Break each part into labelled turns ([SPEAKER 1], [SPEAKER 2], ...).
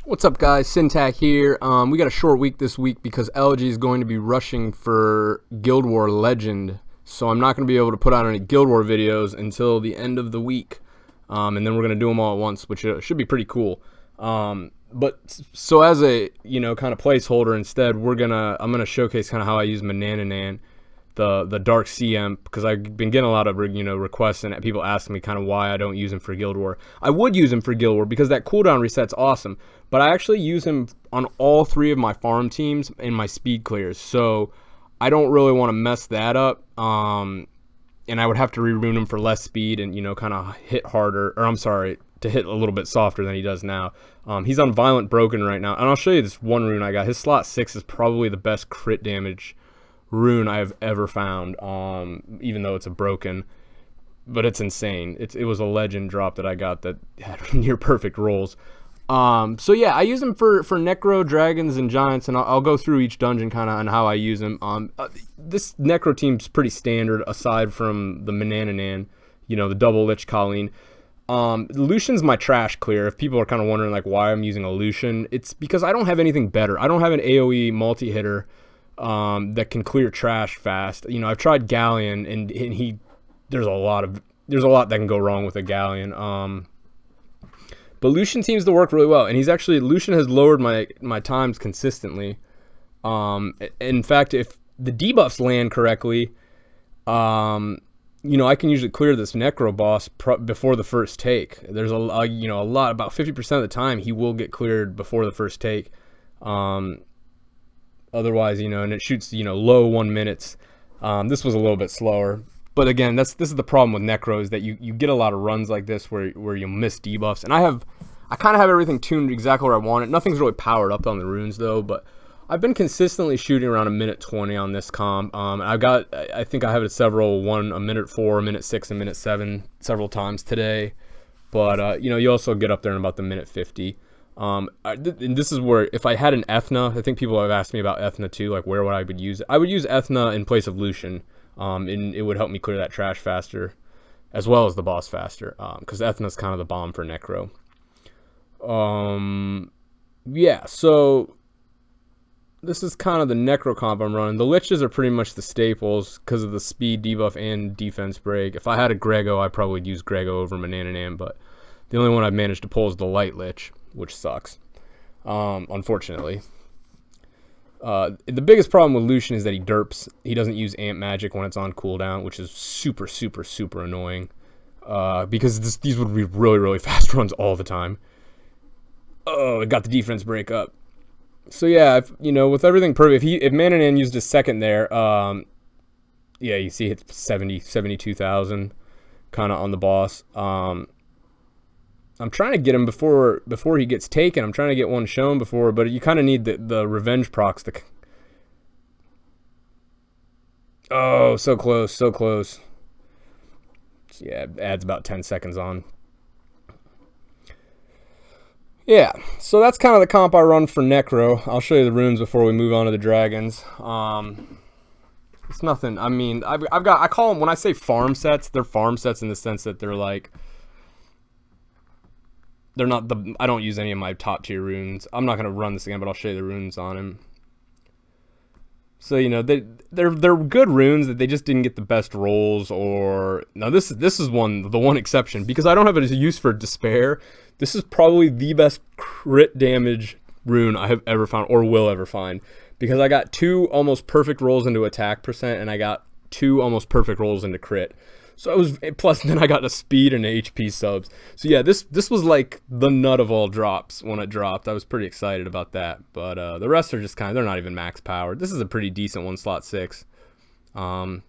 [SPEAKER 1] What's up, guys? Syntac here. We got a short week this week because LG is going to be rushing for Guild War Legend, so I'm not going to be able to put out any Guild War videos until the end of the week, and then we're going to do them all at once, which should be pretty cool. But so as a kind of placeholder, instead I'm gonna showcase kind of how I use Manannan, the Dark CM, because I've been getting a lot of requests and people asking me kind of why I don't use him for Guild War. I would use him for Guild War because that cooldown reset's awesome, but I actually use him on all three of my farm teams in my speed clears, so I don't really want to mess that up. And I would have to re-rune him for less speed and kind of hit harder, or I'm sorry, to hit a little bit softer than he does now. He's on Violent Broken right now, and I'll show you this one rune I got. His slot 6 is probably the best crit damage rune I have ever found, even though it's a broken, but it's insane. It was a legend drop that I got that had near perfect rolls. So yeah, I use him for Necro, Dragons, and Giants, and I'll go through each dungeon kind of on how I use him. This Necro team's pretty standard aside from the Manannan, the double Lich Colleen. Lucian's my trash clear. If people are kind of wondering like why I'm using a Lucian, it's because I don't have anything better. I don't have an AoE multi-hitter that can clear trash fast. I've tried Galleon, and there's a lot that can go wrong with a Galleon. But Lucian seems to work really well, and Lucian has lowered my times consistently. In fact, if the debuffs land correctly, I can usually clear this Necro boss before the first take. There's a lot, about 50% of the time he will get cleared before the first take. Otherwise, and it shoots, low 1 minutes. This was a little bit slower. But again, this is the problem with Necro, is that you get a lot of runs like this where you miss debuffs. And I kind of have everything tuned exactly where I want it. Nothing's really powered up on the runes though, but I've been consistently shooting around 1:20 on this comp. I think I have it several, 1:04, 1:06, and 1:07 several times today. But you also get up there in about the 1:50. And this is where, if I had an Ethna, I think people have asked me about Ethna too, like where I would use it. I would use Ethna in place of Lucian. And it would help me clear that trash faster, as well as the boss faster, because Ethna's kind of the bomb for Necro. Yeah, so this is kind of the Necro comp I'm running. The Liches are pretty much the staples because of the speed debuff and defense break. If I had a Grego, I'd probably use Grego over Manannan, but the only one I've managed to pull is the Light Lich, which sucks, unfortunately. The biggest problem with Lucian is that he derps. He doesn't use Amp Magic when it's on cooldown, which is super, super, super annoying. Because these would be really, really fast runs all the time. Oh, it got the defense break up. So yeah, with everything perfect, if Manannan used a second there, yeah, you see it's 72,000 kind of on the boss. I'm trying to get him before he gets taken. I'm trying to get one shown before, but you kind of need the revenge procs to... Oh, so close, so close. Yeah, it adds about 10 seconds on. Yeah, so that's kind of the comp I run for Necro. I'll show you the runes before we move on to the Dragons. It's nothing. I mean, I call them, when I say farm sets, they're farm sets in the sense that they're like... They're not I don't use any of my top tier runes. I'm not gonna run this again, but I'll show you the runes on him. So they're good runes that they just didn't get the best rolls. Or now this is the one exception, because I don't have a use for Despair. This is probably the best crit damage rune I have ever found or will ever find, because I got 2 almost perfect rolls into attack percent, and I got 2 almost perfect rolls into crit. So it was, plus then I got a speed and HP subs. So yeah, this was like the nut of all drops when it dropped. I was pretty excited about that. But the rest are just they're not even max powered. This is a pretty decent one, slot 6. For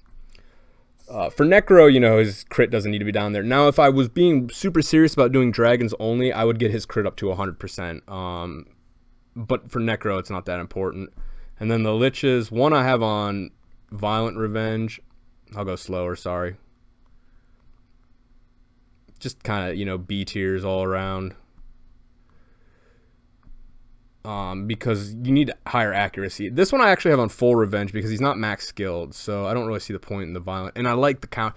[SPEAKER 1] Necro, his crit doesn't need to be down there. Now, if I was being super serious about doing Dragons only, I would get his crit up to 100%. But for Necro, it's not that important. And then the Liches, one I have on Violent Revenge. I'll go slower, sorry. Just kind of, B tiers all around. Because you need higher accuracy. This one I actually have on full revenge because he's not max skilled, so I don't really see the point in the violent. And I like the count.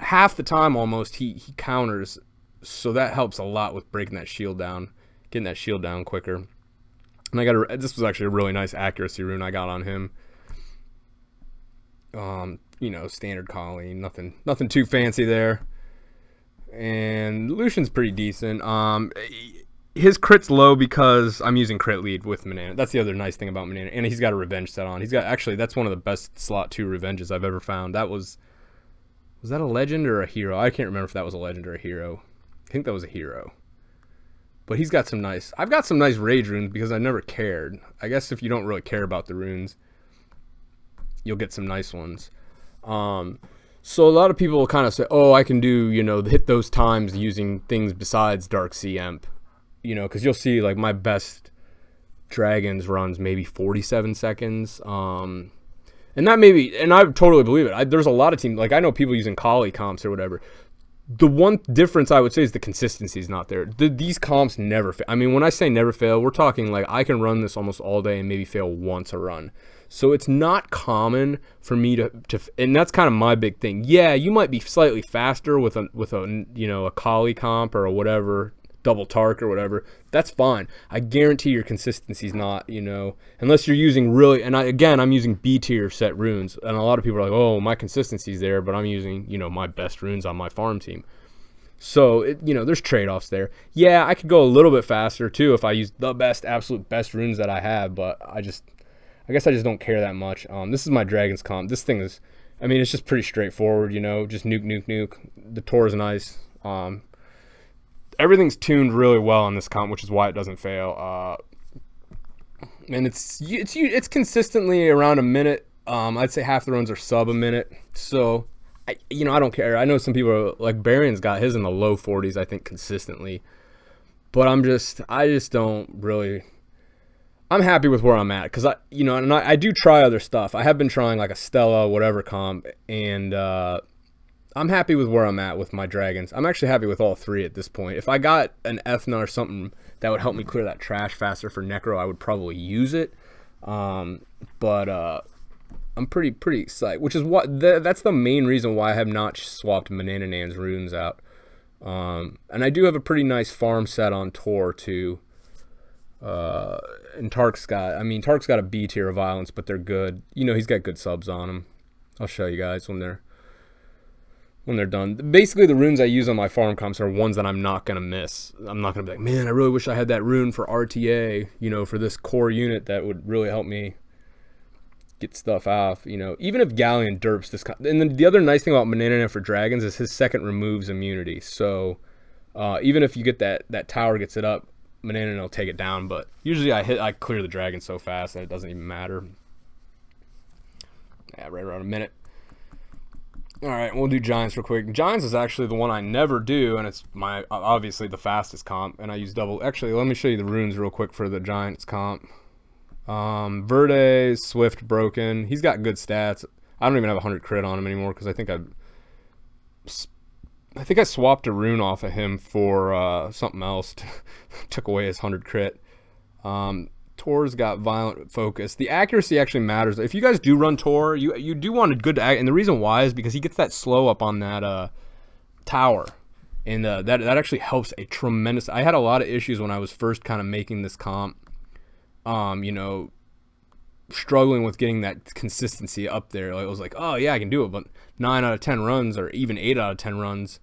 [SPEAKER 1] Half the time almost he counters, so that helps a lot with breaking that shield down, getting that shield down quicker. And this was actually a really nice accuracy rune I got on him. You know, standard Colleen, nothing too fancy there. And Lucian's pretty decent. His crit's low because I'm using crit lead with Manannan. That's the other nice thing about Manannan. And he's got a revenge set on. That's one of the best slot 2 revenges I've ever found. Was that a legend or a hero? I can't remember if that was a legend or a hero. I think that was a hero. But I've got some nice rage runes because I never cared. I guess if you don't really care about the runes, you'll get some nice ones. So a lot of people will kind of say, oh, I can do, you know, hit those times using things besides Dark Sea Emp. You know, because you'll see, like, my best Dragons runs maybe 47 seconds. And I totally believe it. There's a lot of teams, like, I know people using Kali comps or whatever. The one difference I would say is the consistency is not there. These comps never fail. I mean, when I say never fail, we're talking like I can run this almost all day and maybe fail once a run. So it's not common for me to and that's kind of my big thing. Yeah, you might be slightly faster with a you know, a Kali comp or a whatever, double Tark or whatever. That's fine. I guarantee your consistency's not, you know, unless you're using really, and I'm using B tier set runes, and a lot of people are like, oh, my consistency's there, but I'm using, you know, my best runes on my farm team. So, you know, there's trade-offs there. Yeah, I could go a little bit faster too if I use the absolute best runes that I have, but I guess I just don't care that much. This is my Dragons comp. This thing is, I mean, it's just pretty straightforward, you know, just nuke. The Tor is nice. Everything's tuned really well on this comp, which is why it doesn't fail. And it's consistently around a minute. I'd say half the runs are sub a minute. So, I don't care. I know some people are, like Barion's got his in the low 40s, I think, consistently. But I just don't really. I'm happy with where I'm at because I do try other stuff. I have been trying like a Stella whatever comp, and I'm happy with where I'm at with my Dragons. I'm actually happy with all 3 at this point. If I got an Ethna or something that would help me clear that trash faster for Necro, I would probably use it. But I'm pretty excited, which is that's the main reason why I have not swapped Manannan's runes out. And I do have a pretty nice farm set on Tor too. And Tark's got a B tier of violence, but they're good. You know, he's got good subs on him. I'll show you guys when they're done. Basically, the runes I use on my farm comps are ones that I'm not going to miss. I'm not going to be like, man, I really wish I had that rune for RTA, you know, for this core unit that would really help me get stuff off, you know. Even if Galleon derps this. And then the other nice thing about Manannan for Dragons is his second removes immunity. So even if you get that tower gets it up, Manannan will take it down. But usually I clear the dragon so fast that it doesn't even matter. Yeah, right around a minute. All right, we'll do Giants real quick. Giants is actually the one I never do, and it's obviously the fastest comp, and I use double. Actually, let me show you the runes real quick for the Giants comp. Verde, Swift, Broken. He's got good stats. I don't even have 100 crit on him anymore because I think I swapped a rune off of him for something else. Took away his 100 crit. Tor's got violent focus. The accuracy actually matters. If you guys do run Tor, you do want a good and the reason why is because he gets that slow up on that tower, and that actually helps a tremendous. I had a lot of issues when I was first kind of making this comp. You know, struggling with getting that consistency up there. Like, I was like, oh yeah, I can do it, but 9 out of 10 runs or even 8 out of 10 runs,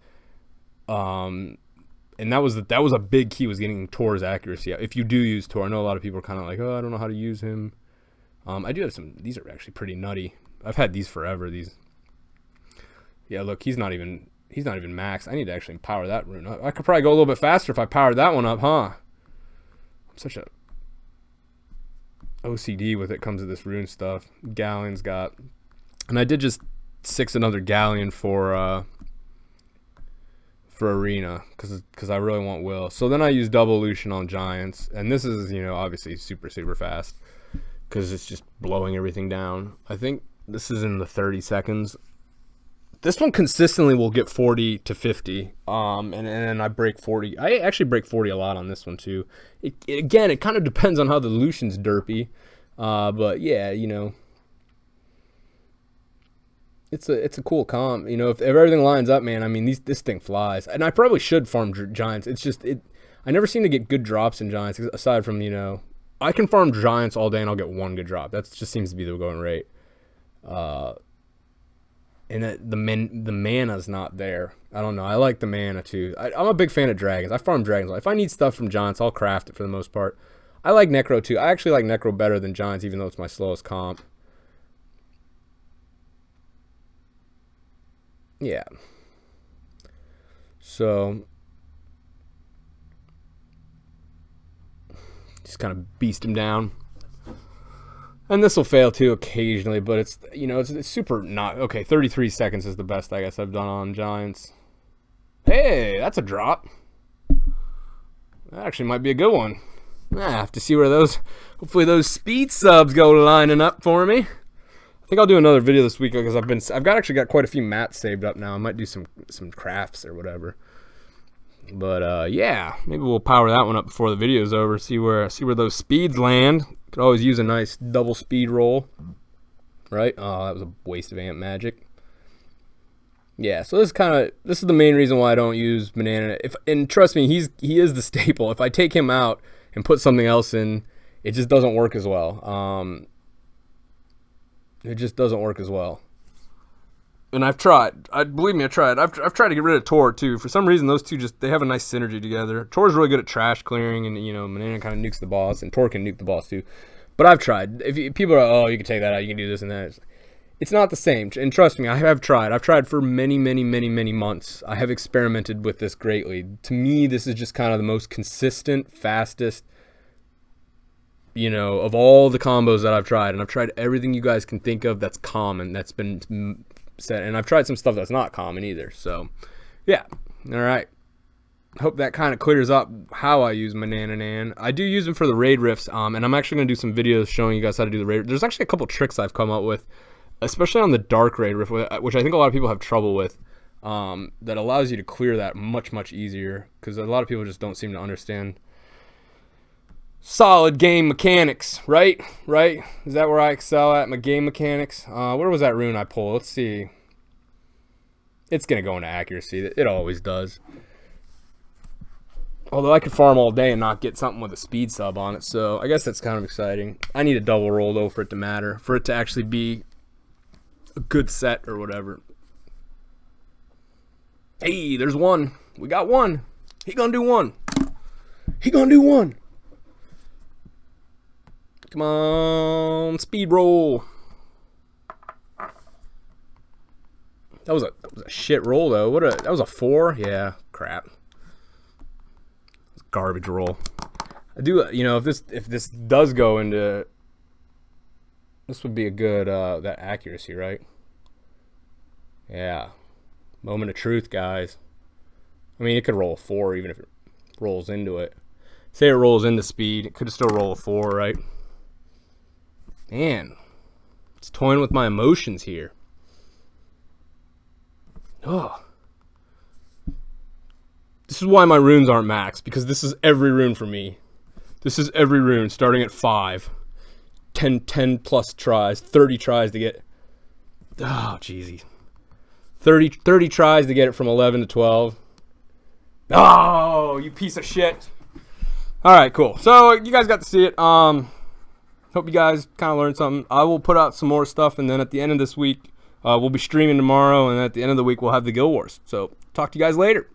[SPEAKER 1] and that was a big key, was getting Tor's accuracy. If you do use Tor, I know a lot of people are kind of like, oh, I don't know how to use him. I do have some. These are actually pretty nutty. I've had these forever. These. Yeah, look, he's not even max. I need to actually power that rune up. I could probably go a little bit faster if I powered that one up, huh? I'm such a OCD with it comes to this rune stuff. Galleon's got, and I did just 6 another Galleon for Arena because I really want Will. So then I use double Lucian on Giants, and this is, you know, obviously super fast because it's just blowing everything down. I think this is in the 30 seconds. This one consistently will get 40 to 50, and I break 40. I actually break 40 a lot on this one too. Again, it kind of depends on how the Lucian's derpy, but yeah, you know, it's a cool comp. You know, if everything lines up, man, I mean, this thing flies. And I probably should farm Giants. It's just I never seem to get good drops in Giants aside from, you know, I can farm giants all day and I'll get 1 good drop. That just seems to be the going rate. And the mana's not there. I don't know. I like the mana too. I'm a big fan of dragons. I farm dragons. If I need stuff from giants, I'll craft it for the most part. I like necro too. I actually like necro better than giants, even though it's my slowest comp. Yeah. So just kind of beast him down. And this will fail too occasionally, but it's, you know, it's super not okay. 33 seconds is the best I guess I've done on giants. Hey, that's a drop. That actually might be a good one. I have to see where those, hopefully those speed subs go lining up for me. I think I'll do another video this week because I've actually got quite a few mats saved up now. I might do some crafts or whatever. But yeah, maybe we'll power that one up before the video's over. See where those speeds land. Could always use a nice double speed roll, right? Oh, that was a waste of ant magic. Yeah, so this is the main reason why I don't use Manannan. And trust me, he is the staple. If I take him out and put something else in, it just doesn't work as well. It just doesn't work as well. And I've tried. Believe me, I tried. I've tried to get rid of Tor too. For some reason, those two they have a nice synergy together. Tor's really good at trash clearing, and you know, Manannan kind of nukes the boss, and Tor can nuke the boss too. But I've tried. If people are, oh, you can take that out, you can do this and that. It's not the same. And trust me, I have tried. I've tried for many months. I have experimented with this greatly. To me, this is just kind of the most consistent, fastest, you know, of all the combos that I've tried. And I've tried everything you guys can think of that's common, that's been said. And I've tried some stuff that's not common either. So, yeah. All right. Hope that kind of clears up how I use Manannan. I do use them for the raid rifts, and I'm actually going to do some videos showing you guys how to do the raid. There's actually a couple tricks I've come up with, especially on the dark raid rift, which I think a lot of people have trouble with, that allows you to clear that much easier, because a lot of people just don't seem to understand solid game mechanics, right? Is that where I excel at, my game mechanics? Where was that rune I pulled? Let's see. It's going to go into accuracy. It always does. Although I could farm all day and not get something with a speed sub on it, so I guess that's kind of exciting. I need a double roll, though, for it to matter, for it to actually be a good set or whatever. Hey, there's one. We got one. He gonna do one. He gonna do one. Come on, speed roll. That was a shit roll, though. That was a 4? Yeah, crap. Garbage roll. I do, you know, if this does go into, this would be a good that accuracy, right? Yeah, moment of truth, guys. I mean, it could roll a 4 even if it rolls into it. Say it rolls into speed, it could still roll a 4, right? Man, it's toying with my emotions here. Oh. This is why my runes aren't max, because this is every rune for me. This is every rune, starting at 5. 10 plus tries, 30 tries to get... Oh, jeezy. 30 tries to get it from 11 to 12. Oh, you piece of shit. Alright, cool. So, you guys got to see it. Hope you guys kind of learned something. I will put out some more stuff, and then at the end of this week, we'll be streaming tomorrow, and at the end of the week, we'll have the Guild Wars. So, talk to you guys later.